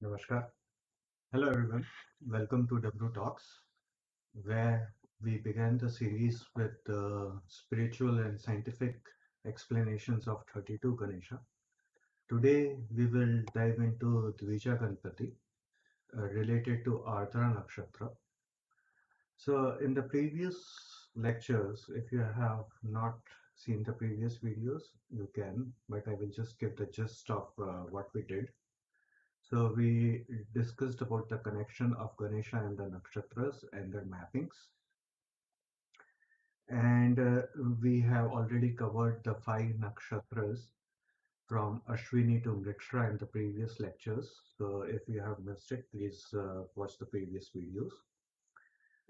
Namaskar. Hello everyone. Welcome to W Talks, where we began the series with spiritual and scientific explanations of 32 Ganesha. Today we will dive into Dvija Ganpati related to Ardhra Nakshatra. So in the previous lectures, if you have not seen the previous videos, you can, but I will just give the gist of what we did. So we discussed about the connection of Ganesha and the nakshatras and their mappings. And we have already covered the 5 nakshatras from Ashwini to Mrikshra in the previous lectures. So if you have missed it, please watch the previous videos.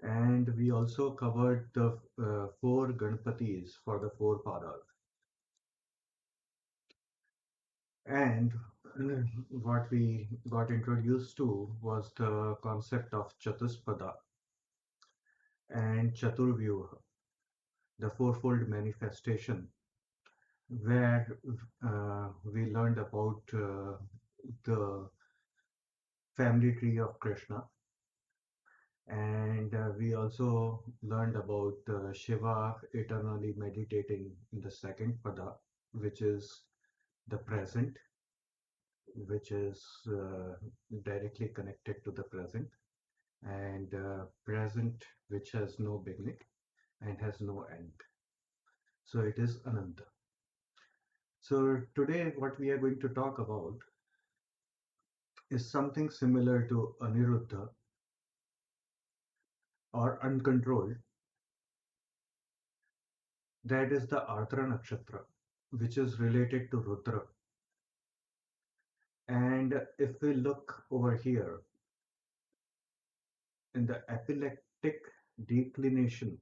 And we also covered the 4 Ganapatis for the 4 padas. And what we got introduced to was the concept of Chatuspada and Chaturvyuha, the fourfold manifestation, where we learned about the family tree of Krishna, and we also learned about Shiva eternally meditating in the second pada, which is the present, which is directly connected to the present, and present which has no beginning and has no end. So it is Ananta. So today what we are going to talk about is something similar to Aniruddha or uncontrolled. That is the Ardhra Nakshatra, which is related to Rudra. And if we look over here in the epileptic declination,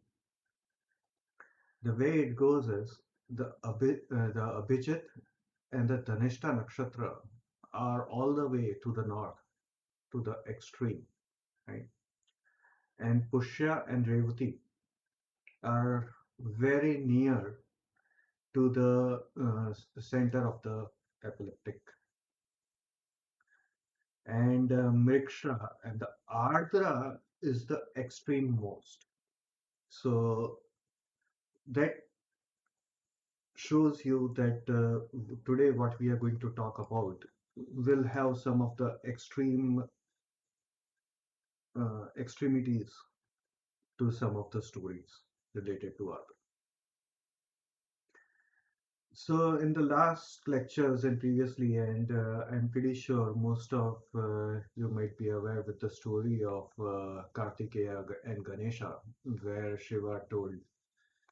the way it goes is the Abhijit and the Dhanishta Nakshatra are all the way to the north, to the extreme, right? And Pushya and Revati are very near to the center of the epileptic. And Mriksha and the Ardra is the extreme most. So that shows you that today what we are going to talk about will have some of the extremities to some of the stories related to Ardra. So in the last lectures and previously, and I'm pretty sure most of you might be aware with the story of Kartikeya and Ganesha, where Shiva told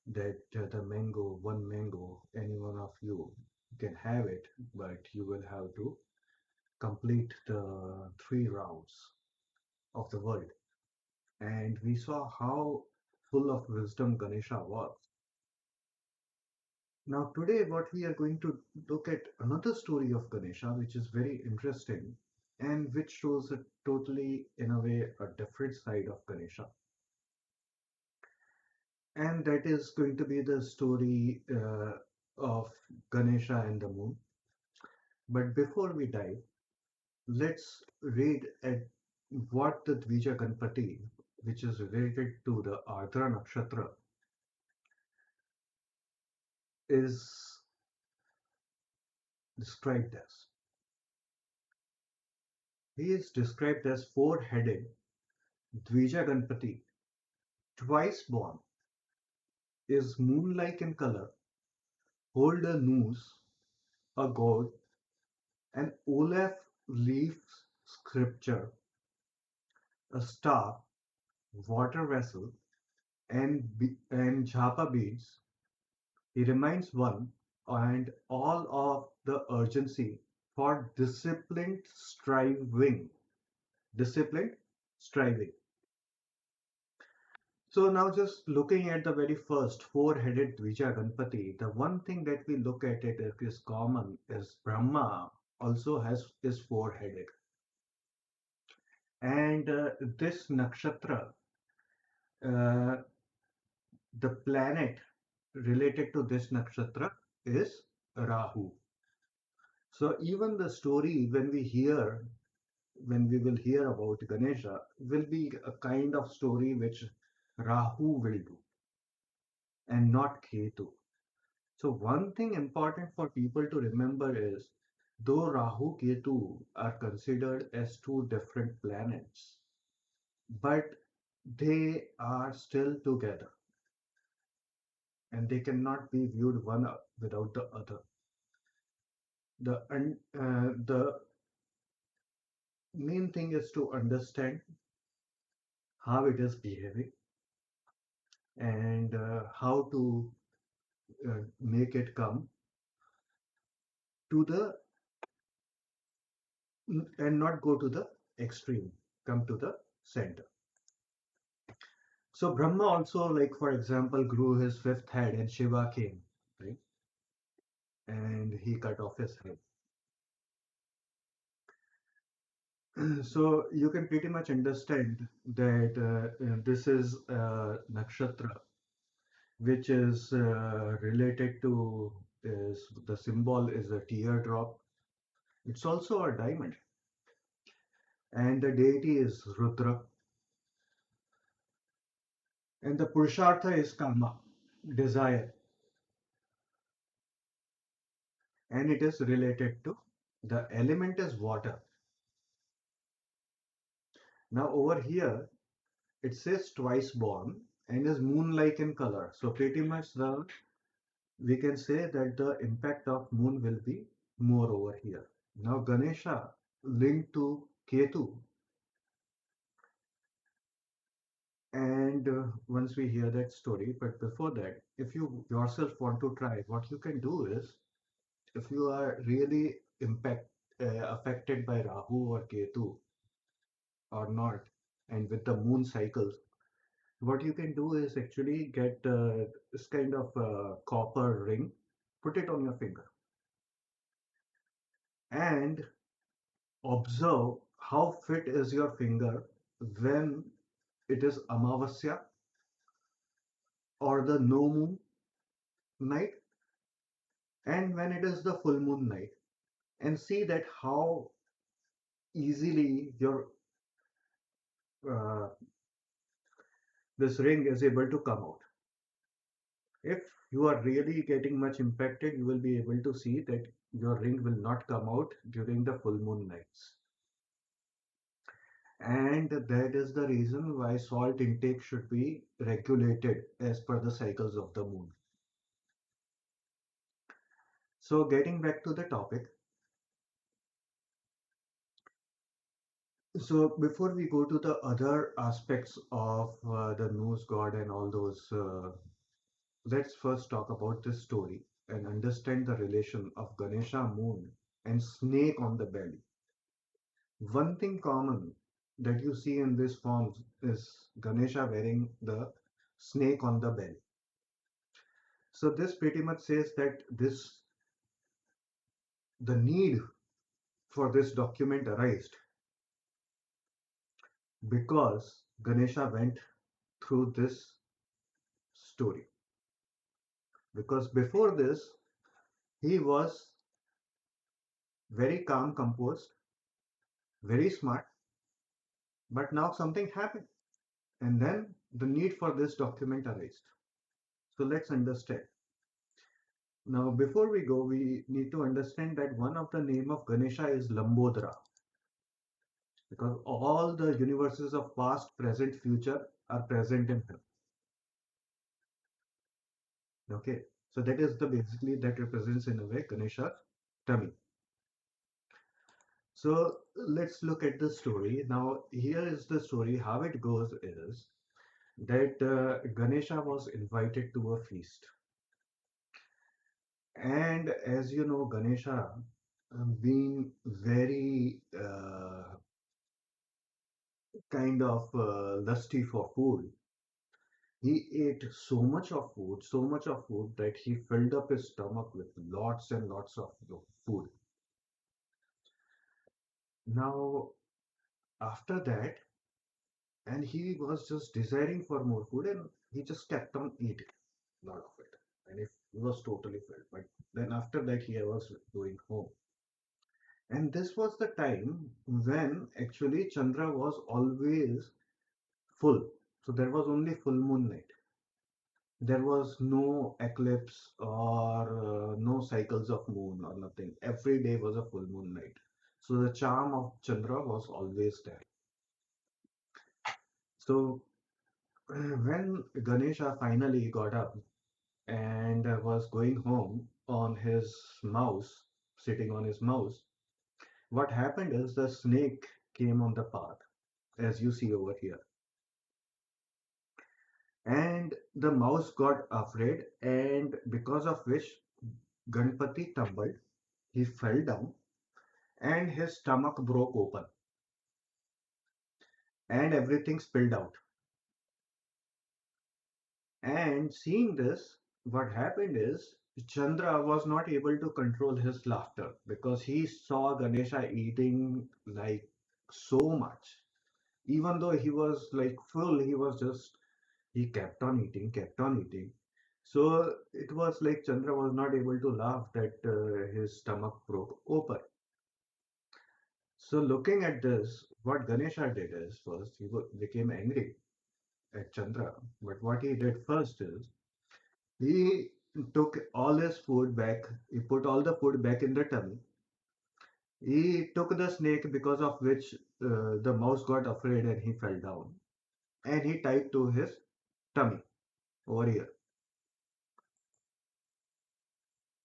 that one mango, any one of you can have it, but you will have to complete the 3 rounds of the world. And we saw how full of wisdom Ganesha was. Now, today, what we are going to look at another story of Ganesha, which is very interesting and which shows a totally, in a way, a different side of Ganesha. And that is going to be the story of Ganesha and the moon. But before we dive, let's read at what the Dvija Ganpati, which is related to the Ardhra Nakshatra, is described as. He is described as four-headed Dvija Ganpati, twice born, is moon-like in color, hold a noose, a gourd, an olive leaf scripture, a staff, water vessel, and japa beads. He reminds one and all of the urgency for disciplined striving. So now just looking at the very first four-headed Dvija Ganpati, the one thing that we look at it is common is Brahma also is four-headed. And this nakshatra, uh, the planet related to this nakshatra is Rahu. So even the story when we hear when we will hear about Ganesha will be a kind of story which Rahu will do and not Ketu. So one thing important for people to remember is though Rahu Ketu are considered as two different planets, but they are still together and they cannot be viewed one without the other. The main thing is to understand how it is behaving and how to make it come to the and not go to the extreme, come to the center. So Brahma also, like for example, grew his fifth head and Shiva came, right? And he cut off his head. So you can pretty much understand that this is nakshatra, which is related to is the symbol is a teardrop. It's also a diamond, and the deity is Rudra, and the Purushartha is Kama, desire, and it is related to the element is water. Now over here it says twice born and is moon-like in color. So pretty much the we can say that the impact of moon will be more over here. Now Ganesha linked to Ketu, and once we hear that story, but before that, if you yourself want to try, what you can do is if you are really affected by Rahu or Ketu or not, and with the moon cycles, what you can do is actually get this kind of copper ring, put it on your finger, and observe how fit is your finger when it is Amavasya or the no moon night and when it is the full moon night, and see that how easily your uh, this ring is able to come out. If you are really getting much impacted, you will be able to see that your ring will not come out during the full moon nights. And that is the reason why salt intake should be regulated as per the cycles of the moon. So getting back to the topic, so before we go to the other aspects of the Norse god and all those, let's first talk about this story and understand the relation of Ganesha moon and snake on the belly. One thing common that you see in these forms is Ganesha wearing the snake on the belly. So this pretty much says that this the need for this document arised because Ganesha went through this story. Because before this, he was very calm, composed, very smart, but now something happened. And then the need for this document arose. So let's understand. Now, before we go, we need to understand that one of the name of Ganesha is Lambodra because all the universes of past, present, future are present in him. Okay, so that is the basically that represents in a way Ganesha's tummy. So let's look at the story. Now, here is the story. How it goes is that Ganesha was invited to a feast. And as you know, Ganesha, being very kind of lusty for food, he ate so much of food that he filled up his stomach with lots and lots of food. Now, after that, and he was just desiring for more food, and he just kept on eating a lot of it, and he was totally filled. But then after that, he was going home. And this was the time when actually Chandra was always full. So there was only full moon night. There was no eclipse or no cycles of moon or nothing. Every day was a full moon night. So the charm of Chandra was always there. So when Ganesha finally got up and was going home on his mouse, sitting on his mouse, what happened is the snake came on the path, as you see over here. And the mouse got afraid, and because of which Ganpati tumbled, he fell down, and his stomach broke open, and everything spilled out. And seeing this, what happened is Chandra was not able to control his laughter because he saw Ganesha eating like so much. Even though he was like full, he was just, he kept on eating. So it was like Chandra was not able to laugh that his stomach broke open. So looking at this, what Ganesha did is first he became angry at Chandra. But what he did first is he took all his food back. He put all the food back in the tummy. He took the snake because of which the mouse got afraid and he fell down. And he tied to his tummy over here.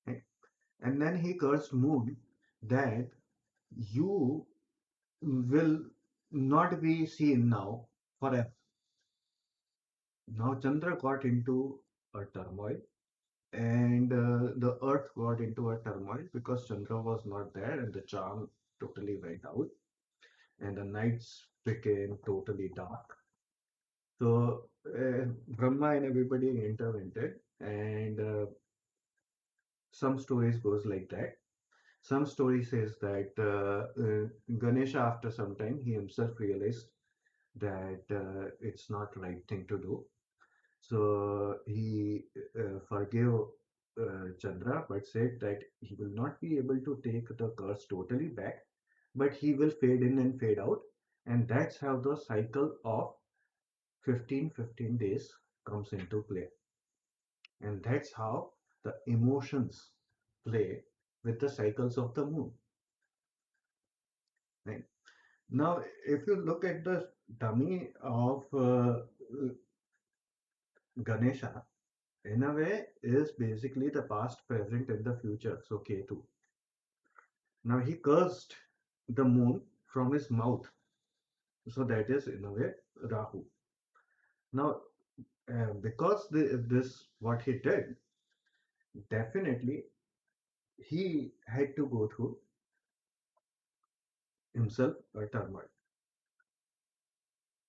Right? And then he cursed Moon that you will not be seen now forever. Now Chandra got into a turmoil and the earth got into a turmoil because Chandra was not there and the charm totally went out and the nights became totally dark. So Brahma and everybody intervened, and some stories goes like that. Some story says that Ganesha, after some time, he himself realized that it's not right thing to do. So he forgave Chandra, but said that he will not be able to take the curse totally back, but he will fade in and fade out. And that's how the cycle of 15 days comes into play. And that's how the emotions play with the cycles of the moon. Right? Now, if you look at the dummy of Ganesha, in a way, is basically the past, present, and the future. So Ketu. Now he cursed the moon from his mouth. So that is in a way Rahu. Now, because this what he did, definitely he had to go through himself a turmoil.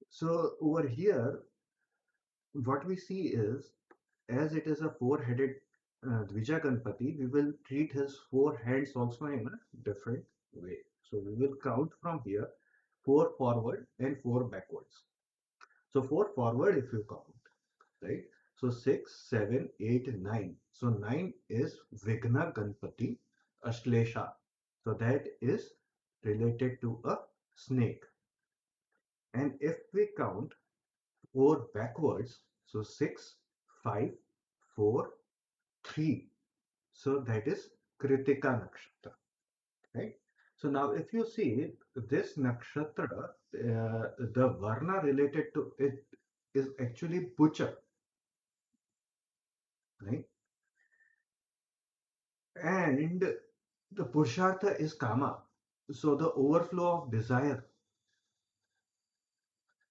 So over here, what we see is, as it is a four-headed Dvija Ganpati, we will treat his four hands also in a different way. So we will count from here, four forward and four backwards. So four forward if you count, right? So 6, 7, 8, 9. So 9 is Vigna Ganpati Ashlesha. So that is related to a snake. And if we count 4 backwards, so 6, 5, 4, 3. So that is Kritika Nakshatra, right? So now if you see this nakshatra, the varna related to it is actually butcher, right? And the Purushartha is Kama. So the overflow of desire.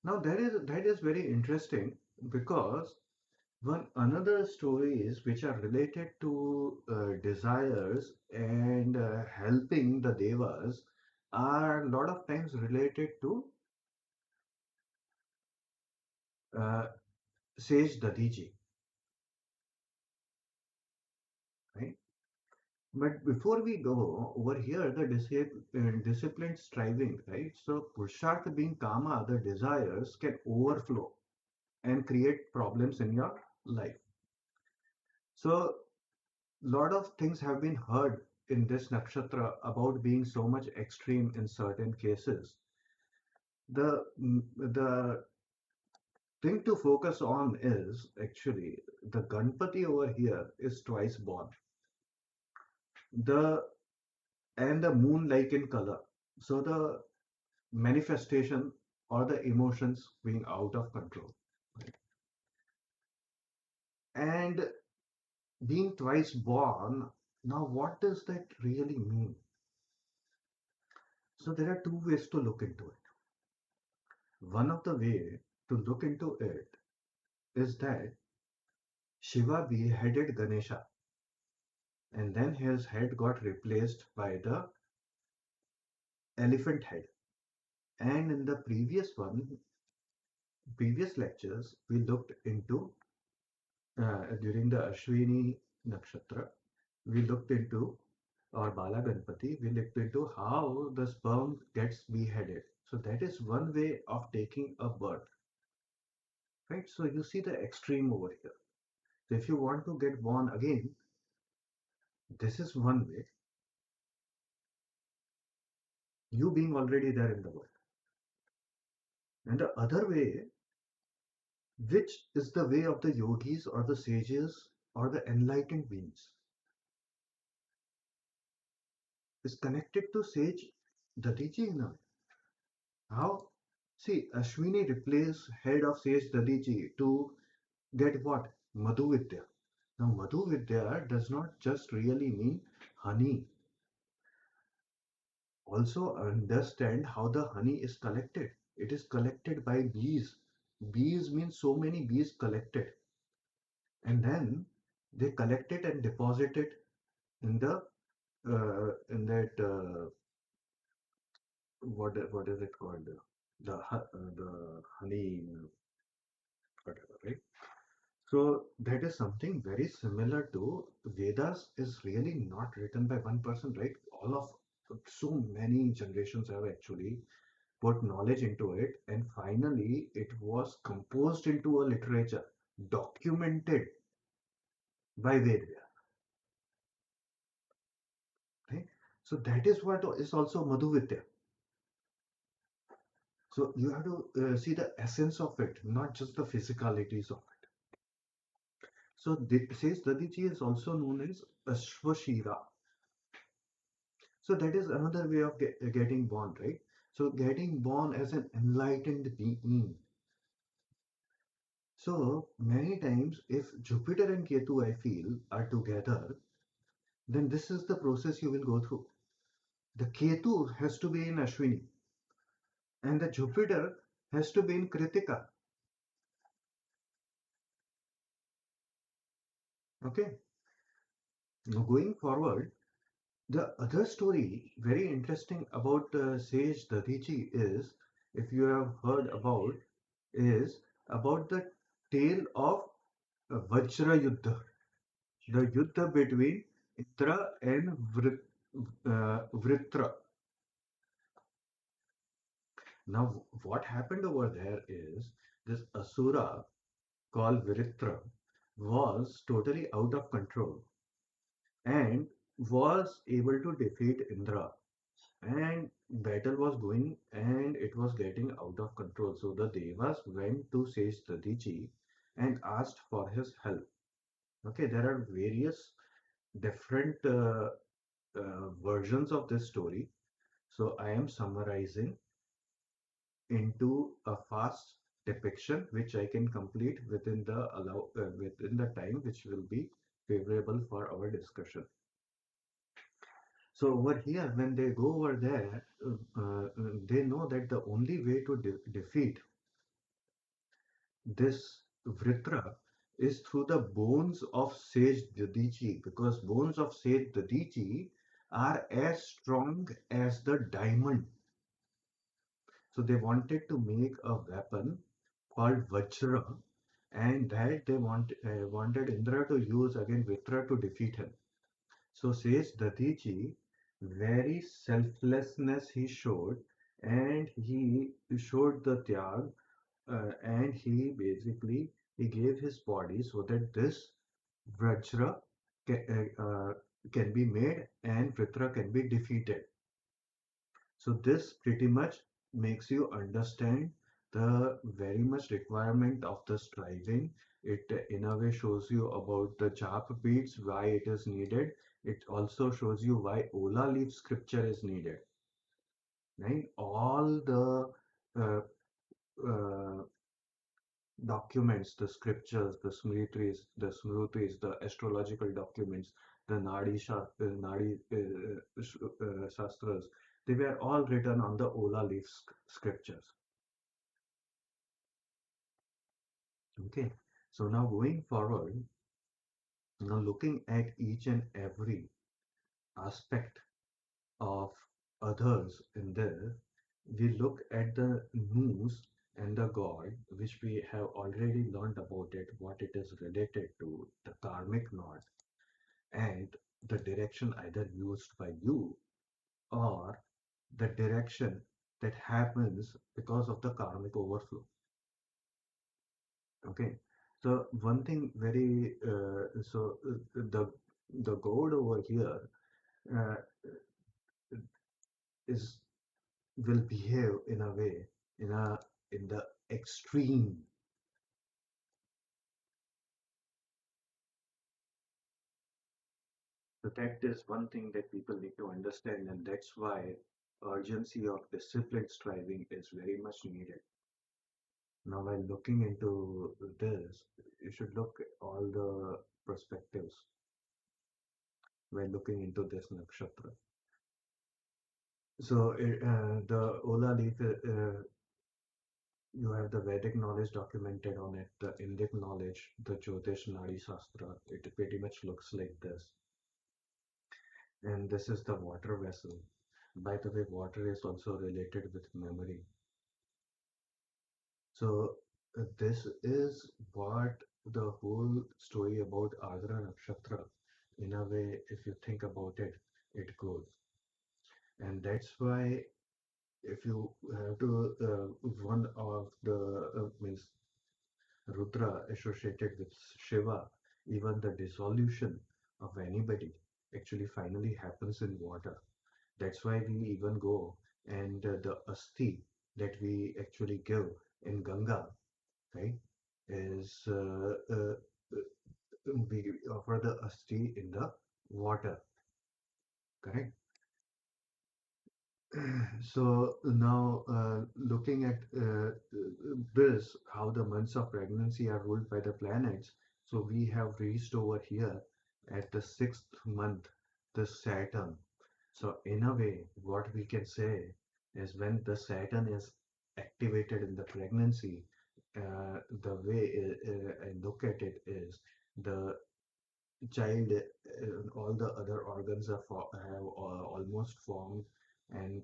Now that is very interesting because one another stories which are related to desires and helping the devas are a lot of times related to uh, Sage Dadiji, right? But before we go over here, the disciplined striving, right? So Purushartha being Kama, the desires can overflow and create problems in your life. So lot of things have been heard in this nakshatra about being so much extreme in certain cases, the thing to focus on is actually the Ganpati over here is twice born. The and the moon like in color. So the manifestation or the emotions being out of control. Right? And being twice born, now what does that really mean? So there are two ways to look into it. One of the way to look into it is that Shiva beheaded Ganesha and then his head got replaced by the elephant head. And in the previous lectures, we looked into during the Ashwini Nakshatra, we looked into or Bala Ganpati, we looked into how the sperm gets beheaded. So that is one way of taking a birth, right? So you see the extreme over here. So if you want to get born again, this is one way, you being already there in the world. And the other way, which is the way of the yogis or the sages or the enlightened beings, is connected to sage Dadiji in a way. How? See, Ashwini replaced head of sage Dadiji to get what? Madhu Vidya. Now, Madhu Vidya does not just really mean honey. Also understand how the honey is collected. It is collected by bees. Bees means so many bees collected. And then they collect it and deposit it in the in that what is it called? The honey whatever, right? So that is something very similar to Vedas is really not written by one person, right? All of so many generations have actually put knowledge into it, and finally it was composed into a literature, documented by Vedya, right? So that is what is also Madhuvidya. So you have to see the essence of it, not just the physicalities of it. So says Dadiji is also known as Ashwashira. So that is another way of getting born, right? So getting born as an enlightened being. So many times, if Jupiter and Ketu, I feel, are together, then this is the process you will go through. The Ketu has to be in Ashwini, and the Jupiter has to be in Kritika. Okay. Now going forward, the other story, very interesting about Sage Dadiji is, if you have heard about, is about the tale of Vajra Yuddha, the Yuddha between Indra and Vritra. Now, what happened over there is this Asura called Vritra was totally out of control and was able to defeat Indra. And battle was going and it was getting out of control. So the Devas went to Sage Dadiji and asked for his help. Okay, there are various different versions of this story. So I am summarizing into a fast depiction, which I can complete within the within the time which will be favorable for our discussion. So over here, when they go over there, they know that the only way to defeat this Vritra is through the bones of Sage Dadiji, because bones of Sage Dadiji are as strong as the diamond. So they wanted to make a weapon called Vajra, and that they wanted Indra to use against Vritra to defeat him. So says Dadiji, very selflessness he showed, and he showed the tyag, and he basically he gave his body so that this Vajra can be made and Vritra can be defeated. So this pretty much makes you understand the very much requirement of the striving. It in a way shows you about the japa beads, why it is needed. It also shows you why Ola leaf scripture is needed. Right? All the uh, uh, documents, the scriptures, the smritis, the astrological documents, the nadi shastras, they were all written on the Ola leaf scriptures. Okay, so now going forward, now looking at each and every aspect of others in there, we look at the news and the god, which we have already learned about it, what it is related to, the karmic knot, and the direction either used by you or the direction that happens because of the karmic overflow. Okay, so one thing very the god over here uh, is will behave in a way in the extreme. So that is one thing that people need to understand, and that's why urgency of disciplined striving is very much needed. Now, while looking into this, you should look at all the perspectives while looking into this nakshatra. So, the Ola leaf, you have the Vedic knowledge documented on it, the Indic knowledge, the Jyotish Nadi Shastra. It pretty much looks like this. And this is the water vessel. By the way, water is also related with memory. So this is what the whole story about Ardra Nakshatra, in a way, if you think about it, it goes. And that's why if you have to, one of the means Rudra associated with Shiva, even the dissolution of anybody actually finally happens in water. That's why we even go and the asti that we actually give in Ganga, right, is we offer the asti in the water, correct? So now looking at this, how the months of pregnancy are ruled by the planets. So we have reached over here at the sixth month, the Saturn. So in a way, what we can say is when the Saturn is activated in the pregnancy, the way I look at it is the child, all the other organs have almost formed, and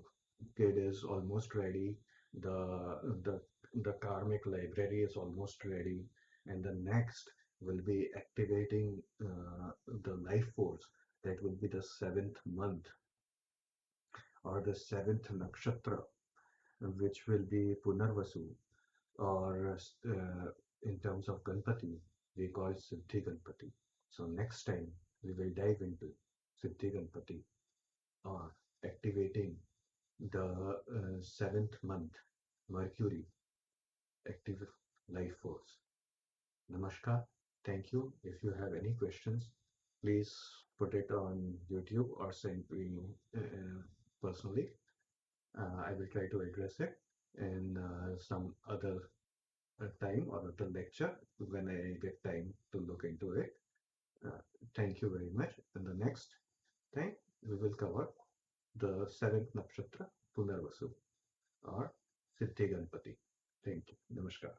kid is almost ready. The the karmic library is almost ready, and the next will be activating the life force. That will be the seventh month or the seventh nakshatra, which will be Punarvasu, or in terms of Ganpati, we call it Siddhi Ganpati. So next time we will dive into Siddhi Ganpati, or activating the seventh month Mercury active life force. Namaskar. Thank you. If you have any questions, please put it on YouTube or send me personally. I will try to address it in some other time or other lecture when I get time to look into it. Uh, Thank you very much. In the next time, we will cover the seventh nakshatra Punarvasu or Siddhi Ganpati. Thank you. Namaskar.